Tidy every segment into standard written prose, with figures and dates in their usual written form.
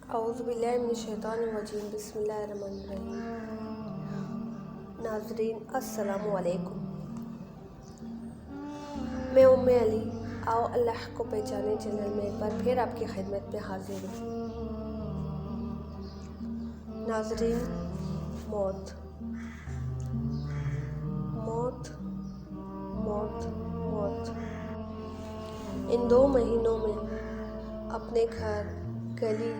औज़ुबिल्लाहिमिनश्शैतानिर्रजीम बिस्मिल्लाहिर्रहमानिर्रहीम। नाज़रीन अस्सलामु अलैकुम। मैं उम्मे अली आओ अल्लाह को पहचाने चैनल में एक बार फिर आपकी खिदमत में हाजिर हूँ। नाज़रीन, मौत मौत मौत मौत इन 2 महीनों में अपने घर, गली,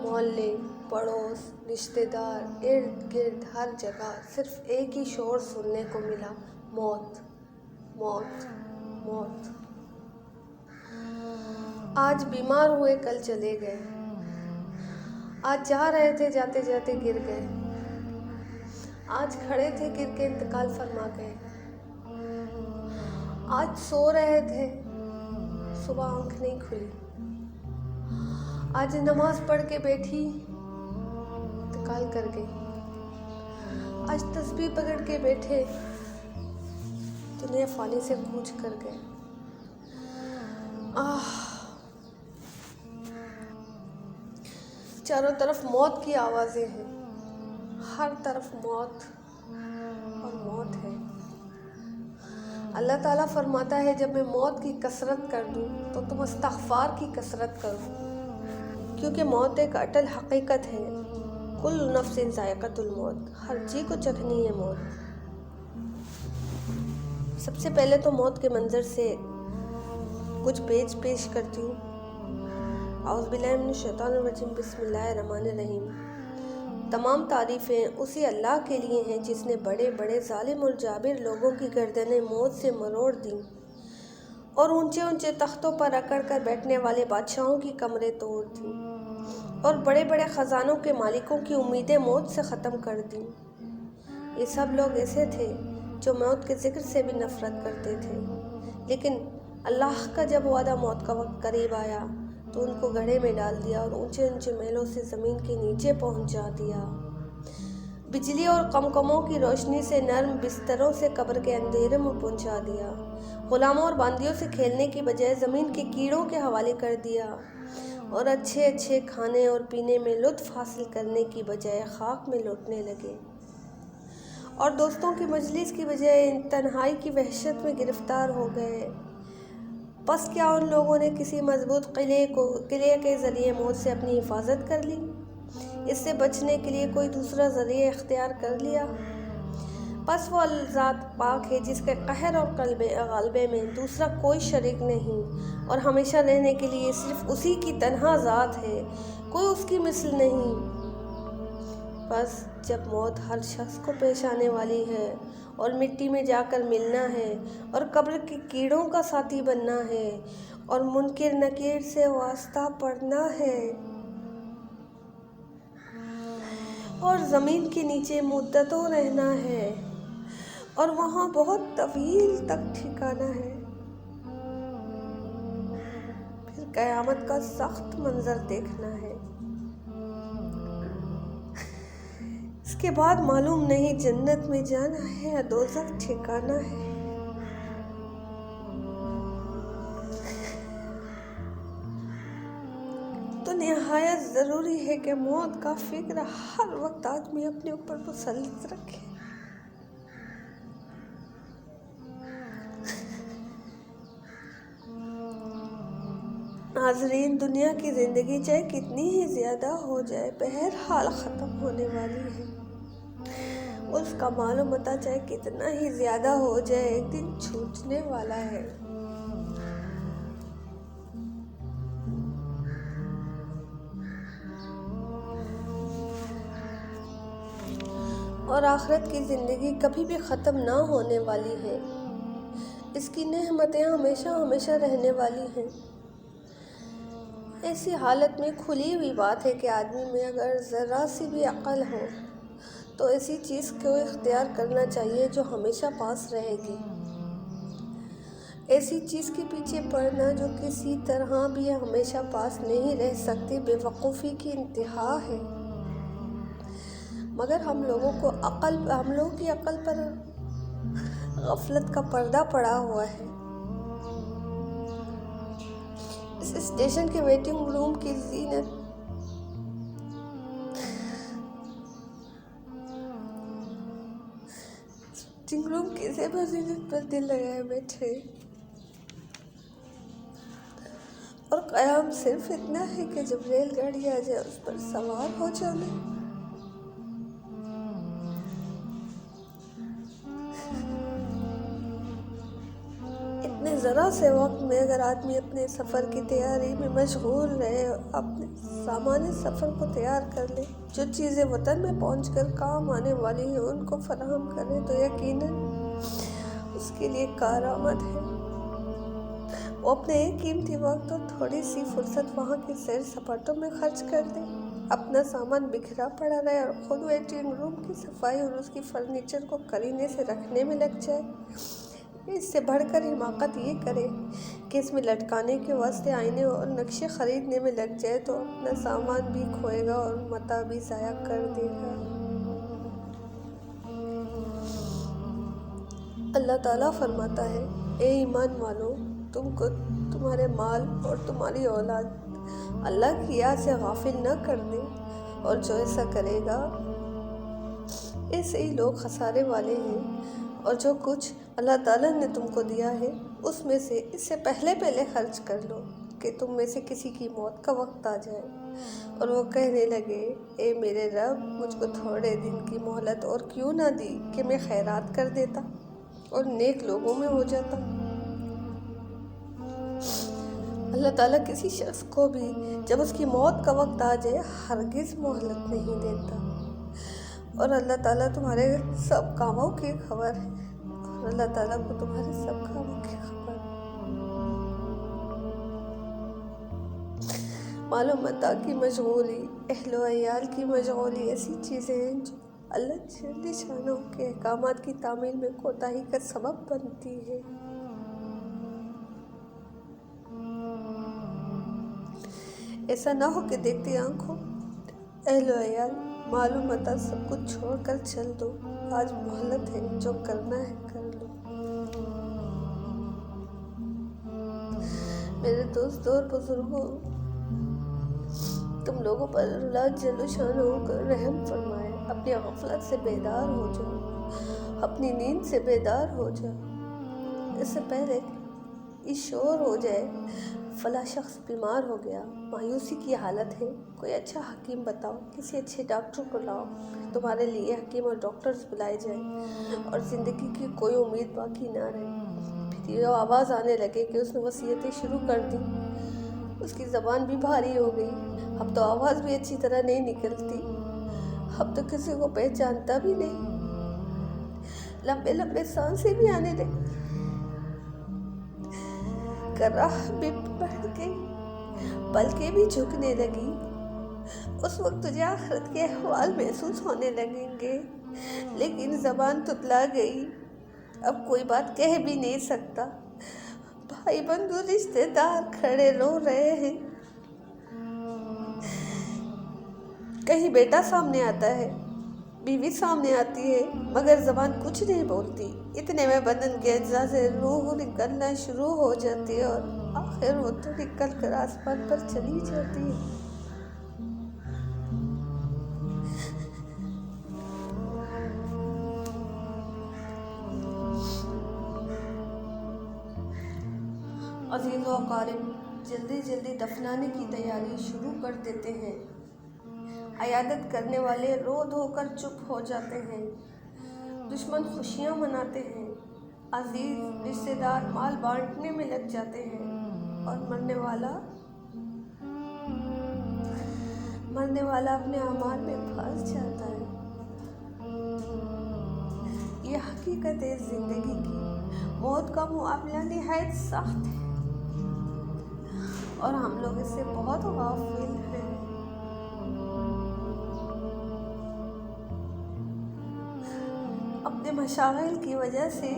मोहल्ले, पड़ोस, रिश्तेदार, इर्द गिर्द हर जगह सिर्फ एक ही शोर सुनने को मिला, मौत मौत मौत। आज बीमार हुए कल चले गए, आज जा रहे थे जाते जाते गिर गए, आज खड़े थे गिर के इंतकाल फरमा गए, आज सो रहे थे सुबह आंख नहीं खुली, आज नमाज पढ़ के बैठी इंतकाल कर गई, आज तस्बीह पकड़ के बैठे दुनिया फानी से कूच कर गए। चारों तरफ मौत की आवाज़ें हैं, हर तरफ मौत और मौत है। अल्लाह ताला फरमाता है, जब मैं मौत की कसरत कर दूँ तो तुम इस्तग़फ़ार की कसरत करो, क्योंकि मौत एक अटल हकीकत है। कुल्लु नफ्सिन ज़ाइक़तुल मौत, हर जी को चखनी है मौत। सबसे पहले तो मौत के मंजर से कुछ पेश करती हूँ। औज़ुबिल्लाहिमिनश्शैतानिर्रजीम बिस्मिल्लाहिर्रहमानिर्रहीम। तमाम तारीफ़ें उसी अल्लाह के लिए हैं जिसने बड़े बड़े ज़ालिम और जाबिर लोगों की गर्दनें मौत से मरोड़ दी और ऊंचे ऊंचे तख्तों पर अकड़ कर बैठने वाले बादशाहों की कमरें तोड़ दी और बड़े बड़े ख़जानों के मालिकों की उम्मीदें मौत से ख़त्म कर दी। ये सब लोग ऐसे थे जो मौत के ज़िक्र से भी नफ़रत करते थे, लेकिन अल्लाह का जब वादा मौत का वक्त करीब आया तो उनको गड्ढे में डाल दिया और ऊंचे ऊंचे महलों से ज़मीन के नीचे पहुंचा दिया। बिजली और कमकमों की रोशनी से नर्म बिस्तरों से कब्र के अंधेरे में पहुंचा दिया। गुलामों और बांदियों से खेलने की बजाय ज़मीन के कीड़ों के हवाले कर दिया और अच्छे अच्छे खाने और पीने में लुत्फ़ हासिल करने की बजाय खाक में लौटने लगे और दोस्तों की मजलिस की बजाय तन्हाई की वहशत में गिरफ्तार हो गए। बस क्या उन लोगों ने किसी मजबूत किले के ज़रिए मौत से अपनी हिफाजत कर ली? इससे बचने के लिए कोई दूसरा ज़रिया इख्तियार कर लिया? बस वो ज़ात पाक है जिसके कहर और ग़लबे में दूसरा कोई शरीक नहीं और हमेशा रहने के लिए सिर्फ उसी की तन्हा ज़ात है, कोई उसकी मिसल नहीं। बस जब मौत हर शख्स को पेश आने वाली है और मिट्टी में जाकर मिलना है और कब्र के कीड़ों का साथी बनना है और मुनकिर नकीर से वास्ता पड़ना है और ज़मीन के नीचे मुद्दतों रहना है और वहाँ बहुत तवील तक ठिकाना है, फिर क़यामत का सख्त मंजर देखना है। इसके बाद मालूम नहीं जन्नत में जाना है या दोज़ख ठिकाना है। तो निहायत ज़रूरी है कि मौत का फिक्र हर वक्त आदमी अपने ऊपर मुसल्लत रखे। नाज़रीन, दुनिया की ज़िंदगी चाहे कितनी ही ज़्यादा हो जाए, बहरहाल ख़त्म होने वाली है। उसका मालूम मता चाहे कितना ही ज़्यादा हो जाए, एक दिन छूटने वाला है। और आखिरत की ज़िंदगी कभी भी ख़त्म ना होने वाली है। इसकी नेमतें हमेशा हमेशा रहने वाली हैं। ऐसी हालत में खुली हुई बात है कि आदमी में अगर ज़रा सी भी अक्ल हो तो ऐसी चीज़ को इख्तियार करना चाहिए जो हमेशा पास रहेगी। ऐसी चीज़ के पीछे पड़ना जो किसी तरह भी हमेशा पास नहीं रह सकती, बेवकूफ़ी की इंतहा है। मगर हम लोगों की अक्ल पर गफलत का पर्दा पड़ा हुआ है। इस स्टेशन के वेटिंग रूम की जीनत वेटिंग रूम किसे फजीलत पर दिल लगाए बैठे, और कयाम सिर्फ इतना है कि जब रेलगाड़ी आ जाए उस पर सवार हो जाना। इतने ज़रा से वक्त में अगर आदमी अपने सफ़र की तैयारी में मशगूल रहे, अपने सामान्य सफ़र को तैयार कर ले, जो चीज़ें वतन में पहुंचकर काम आने वाली हैं उनको फराहम करे, तो यकीनन उसके लिए कारआमद है। वो अपने कीमती वक्त और थोड़ी सी फुर्सत वहाँ के सैर सपाटों में खर्च कर दे, अपना सामान बिखरा पड़ा रहे और खुद वेटिंग रूम की सफाई और उसकी फर्नीचर को करीने से रखने में लग जाए। इससे बढ़कर हिमाकत ये करे कि इसमें लटकाने के वास्ते आईने और नक्शे खरीदने में लग जाए, तो अपना सामान भी खोएगा और मता भी ज़ाया कर देगा। अल्लाह ताला फरमाता है, ए ईमान वालो, तुमको तुम्हारे माल और तुम्हारी औलाद अल्लाह की याद से गाफिल न कर दे, और जो ऐसा करेगा ऐसे ही लोग खसारे वाले हैं। और जो कुछ अल्लाह ताला ने तुमको दिया है उसमें से इससे पहले खर्च कर लो कि तुम में से किसी की मौत का वक्त आ जाए और वो कहने लगे, ए मेरे रब, मुझको थोड़े दिन की मोहलत और क्यों ना दी कि मैं खैरात कर देता और नेक लोगों में हो जाता। अल्लाह ताला किसी शख्स को भी जब उसकी मौत का वक्त आ जाए हरगिज़ मोहलत नहीं देता, और अल्लाह ताला तुम्हारे सब कामों की खबर है, और अल्लाह ताला को तुम्हारे सब कामों की खबर है। मालो मता की मशगूली, अहलो अयाल की मशगूली ऐसी चीज़ें हैं जो अल्लाह जल्ल शानो के अहकामात की तामील में कोताही का सबब बनती है। ऐसा ना हो कि देखती आंखों अहलो अयाल मालूम मता सब कुछ छोड़कर चल दो, आज मोहलत है, जो करना है कर लो। मेरे दोस्तों और बुजुर्गों, तुम लोगों पर अल्लाह जल्ल शानो होकर रहम फरमाए, अपनी गफलत से बेदार हो जाओ, अपनी नींद से बेदार हो जाओ। इससे पहले कि शोर हो जाए, फला शख्स बीमार हो गया, मायूसी की हालत है, कोई अच्छा हकीम बताओ, किसी अच्छे डॉक्टर को लाओ, तुम्हारे लिए हकीम और डॉक्टर्स बुलाए जाएं और ज़िंदगी की कोई उम्मीद बाकी ना रहे। फिर ये आवाज़ आने लगे कि उसने वसीयतें शुरू कर दी, उसकी ज़बान भी भारी हो गई, अब तो आवाज़ भी अच्छी तरह नहीं निकलती, अब तो किसी को पहचानता भी नहीं, लंबे लंबे सांसें भी आने लगी, कराह भी बढ़ गई, पलकें भी झुकने लगी। उस वक्त तुझे आखिरत के अहवाल महसूस होने लगेंगे, लेकिन ज़बान तुतला गई, अब कोई बात कह भी नहीं सकता। भाई बंधु रिश्तेदार खड़े रो रहे हैं, कहीं बेटा सामने आता है, बीवी सामने आती है, मगर ज़बान कुछ नहीं बोलती। इतने में बदन के अज्जा से रूह निकलना शुरू हो जाती है और आखिर वो तो निकल कर आसमान पर चली जाती है। अजीज़ व अकारिब, जल्दी जल्दी दफनाने की तैयारी शुरू कर देते हैं। अयादत करने वाले रो धोकर चुप हो जाते हैं, दुश्मन खुशियाँ मनाते हैं, अजीज रिश्तेदार माल बांटने में लग जाते हैं, और मरने वाला अपने अमाल में फंस जाता है। ये हकीकत है ज़िंदगी की। मौत का मुआमला निहायत सख्त है और हम लोग इससे बहुत गाफिल हैं। अपने मशागिल की वजह से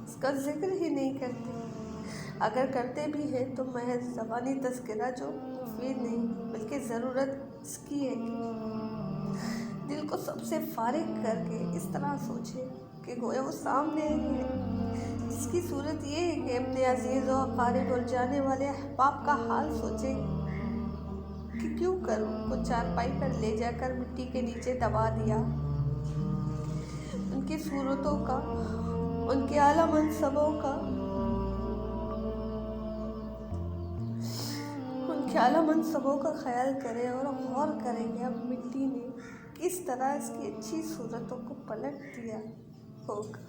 इसका जिक्र ही नहीं करते, अगर करते भी हैं तो महज ज़बानी तज़किरा जो मुफीद नहीं, बल्कि ज़रूरत इसकी है कि दिल को सबसे फारिग करके इस तरह सोचे कि गोया वो सामने है, जिसकी सूरत ये है कि अपने अजीज़ और अकारिब और जाने वाले अहबाब का हाल सोचे कि क्यों करूँ, को चारपाई पर ले जाकर मिट्टी के नीचे दबा दिया, उनकी सूरतों का, उनके आला मनसबों का, उनके आला मनसबों का ख्याल करें और गौर करेंगे अब मिट्टी ने किस तरह इसकी अच्छी सूरतों को पलट दिया होगा।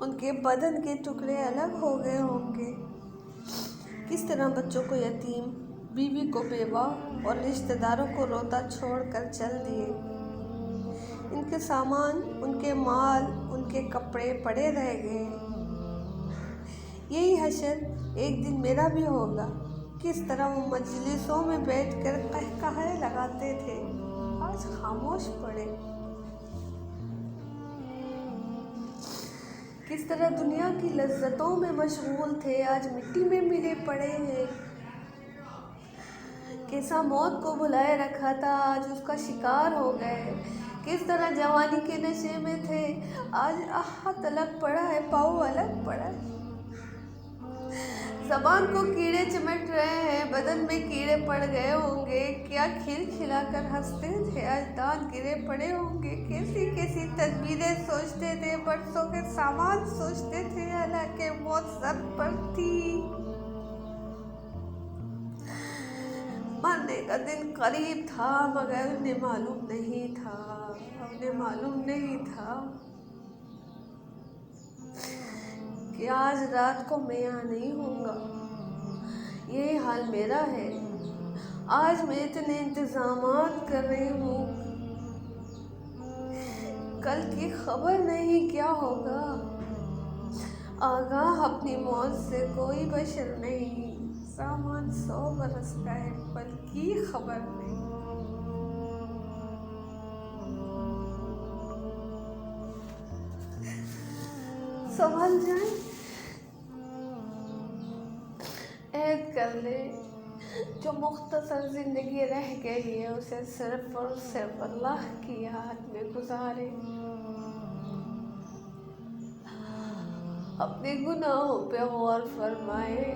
उनके बदन के टुकड़े अलग हो गए होंगे। किस तरह बच्चों को यतीम, बीवी को बेवा और रिश्तेदारों को रोता छोड़कर चल दिए। इनके सामान, उनके माल, उनके कपड़े पड़े रह गए। यही हशर एक दिन मेरा भी होगा। किस तरह वो मजलिसों में बैठकर कहकहाए लगाते थे, आज खामोश पड़े। किस तरह दुनिया की लज्जतों में मशगूल थे, आज मिट्टी में मिले पड़े हैं। कैसा मौत को बुलाए रखा था, आज उसका शिकार हो गए। किस तरह जवानी के नशे में थे, आज हाथ अलग पड़ा है, पाँव अलग पड़ा है। ज़बान को कीड़े चिमट रहे हैं, बदन में कीड़े पड़ गए होंगे। क्या खिल खिलाकर हंसते थे, आज दांत गिरे पड़े होंगे। कैसी कैसी तदबीरें सोचते थे, बरसों के सामान सोचते थे, हालांकि मौत सर पर थी। मरने का दिन करीब था, मगर उन्हें मालूम नहीं था, उन्हें मालूम नहीं था कि आज रात को मैं यहाँ नहीं होऊंगा। ये हाल मेरा है। आज मैं इतने इंतज़ामात कर रही हूँ, कल की खबर नहीं क्या होगा। आगाह अपनी मौत से कोई बशर नहीं, सामान 100 बरस का है, पल की खबर नहीं। संभल जाए, ऐद कर ले, जो मुख्तसर जिंदगी रह गई है उसे सिर्फ और सिर्फ अल्लाह की याद में गुजारे। अपने गुनाहों पे गौर फरमाए,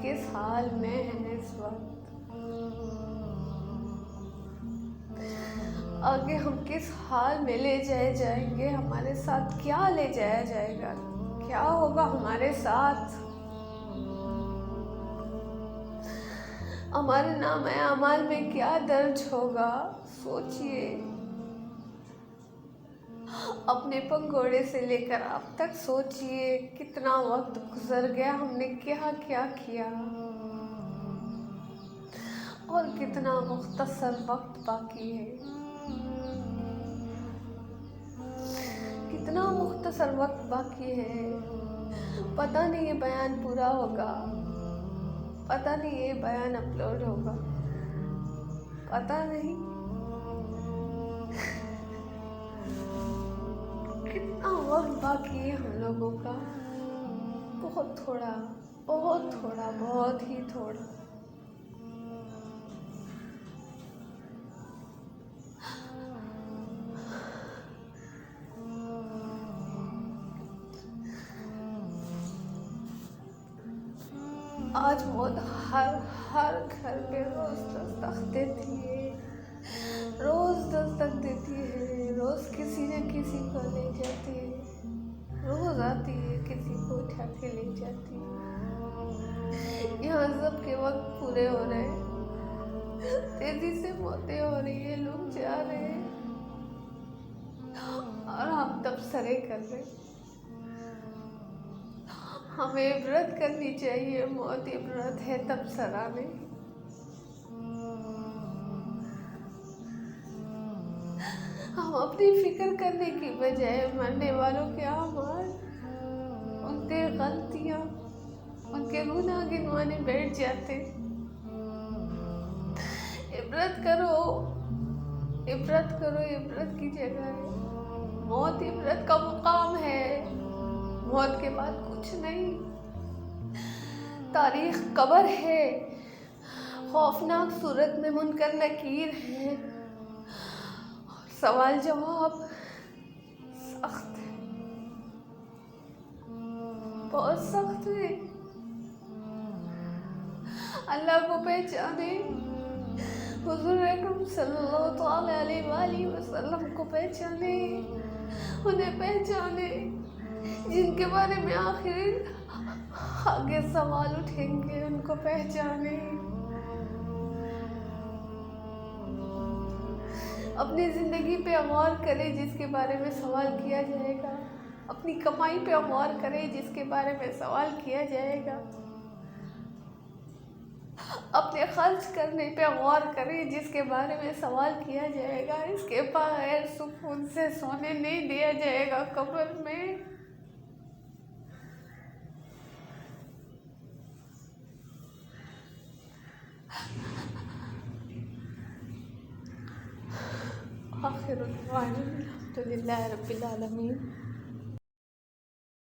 किस हाल में है इस वक्त, आगे हम किस हाल में ले जाए जाएंगे, हमारे साथ क्या ले जाया जाएगा, क्या होगा हमारे साथ। हमारे नाम अमाल में क्या दर्ज होगा, सोचिए। अपने पंगोड़े से लेकर अब तक सोचिए, कितना वक्त गुजर गया, हमने क्या क्या किया और कितना मुख्तसर वक्त बाकी है। कितना मुख्तसर वक्त बाकी है। पता नहीं ये बयान पूरा होगा, पता नहीं ये बयान अपलोड होगा, पता नहीं कितना वक्त बाकी है हम लोगों का। बहुत थोड़ा, बहुत थोड़ा, बहुत ही थोड़ा। आज मौत हर घर पे रोज दस्तक देती है, रोज दस्तक देती है, रोज किसी न किसी को ले जाती है, रोज आती है, किसी को उठा के ले जाती है। यहाँ सब के वक्त पूरे हो रहे हैं, तेजी से मौतें हो रही है, लोग जा रहे हैं और हम तबसरे कर रहे हैं। हमें इबरत करनी चाहिए, मौत इबरत है तबसरा में। हम अपनी फिक्र करने की बजाय मरने वालों के अमाल, उनके गलतियां, उनके गुनाह गिनवाने बैठ जाते। इबरत करो, इबरत करो, इबरत की जगह है। मौत इबरत का मुकाम है, मौत के बाद कुछ नहीं। तारीख कब्र है, खौफनाक सूरत में मुनकर नकीर है, सवाल जवाब सख्त है, बहुत सख्त है। अल्लाह को पहचाने, हुज़ूर अकरम सल्लल्लाहु अलैहि वसल्लम को पहचाने, उन्हें पहचाने जिनके बारे में आखिर आगे सवाल उठेंगे, उनको पहचाने। अपनी ज़िंदगी पे गौर करें जिसके बारे में सवाल किया जाएगा, अपनी कमाई पे गौर करें जिसके बारे में सवाल किया जाएगा, अपने खर्च करने पे गौर करें जिसके बारे में सवाल किया जाएगा। इसके बगैर सुकून से सोने नहीं दिया जाएगा कब्र में। आखिर अल्हम्दुलिल्लाह रब्बिल आलमीन।